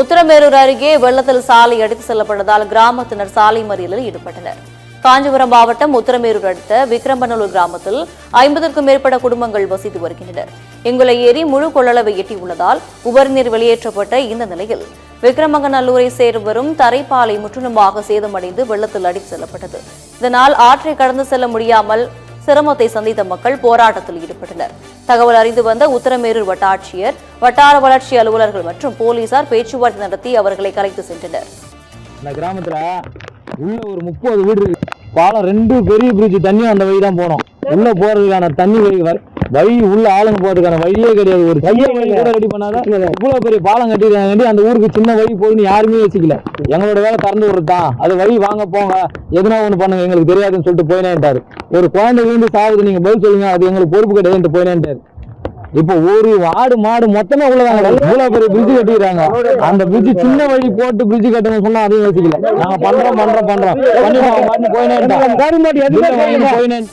உத்தரமேரூர் அருகே வெள்ளத்தில் சாலை அடித்து செல்லப்பட்டதால் கிராமத்தினர் சாலை மறியலில் ஈடுபட்டனர். காஞ்சிபுரம் மாவட்டம் உத்தரமேரூர் அடுத்த விக்ரம்பநல்லூர் கிராமத்தில் 50க்கும் மேற்பட்ட குடும்பங்கள் வசித்து வருகின்றனர். இங்குள்ள ஏரி முழு கொள்ளளவை எட்டியுள்ளதால் உபரிநீர் வெளியேற்றப்பட்ட இந்த நிலையில் விக்ரமங்கநல்லூரை சேர்ந்து வரும் தரைப்பாலை முற்றிலுமாக சேதமடைந்து வெள்ளத்தில் அடித்து செல்லப்பட்டது. இதனால் ஆற்றை கடந்து செல்ல முடியாமல் சிரமத்தை சந்தித்த மக்கள் போராட்டத்தில் ஈடுபட்டனர். தகவல் அறிந்து வந்த உத்தரமேரூர் வட்டாட்சியர், வட்டார வளர்ச்சி அலுவலர்கள் மற்றும் போலீசார் பேச்சுவார்த்தை நடத்தி அவர்களை கலைத்து சென்றனர். இந்த கிராமத்துல உள்ள ஒரு 30 வீடு இருக்கு. பாலம் 2 பெரிய பிரிட்ஜ் தண்ணி அந்த வழி தான் போனோம். உள்ள போறதுக்கான தண்ணி வழி உள்ள ஆளுங்க போறதுக்கான வழியே கிடையாது. ஒரு சின்ன வழி கூட ரெடி பண்ணாதான் இவ்வளவு பெரிய பாலம் கட்டிருக்காங்க. அந்த ஊருக்கு சின்ன வழி போகுதுன்னு யாருமே யோசிக்கல. எங்களோட வேலை திறந்து விடுறதான், அது வழி வாங்க போங்க, எதுனா ஒண்ணு பண்ணுங்க, எங்களுக்கு தெரியாதுன்னு சொல்லிட்டு போயினேன்ட்டாரு. ஒரு குழந்தை வீண்டு சாகுது, நீங்க பதில் சொல்லுங்க, அது எங்களுக்கு பொறுப்பு கிடையாதுன்னு போயினேன்ட்டாரு. இப்போ ஒரு ஆடு மாடு மொத்தமே உள்ளதாங்க. இவ்வளவு பெரிய பிரிட்ஜ் கட்டிடுறாங்க. அந்த பிரிட்ஜ் சின்ன வழி போட்டு பிரிட்ஜ் கட்டணும்னு சொன்னா அதையும் யோசிக்கல. நாங்க பண்றோம் போயினேன்.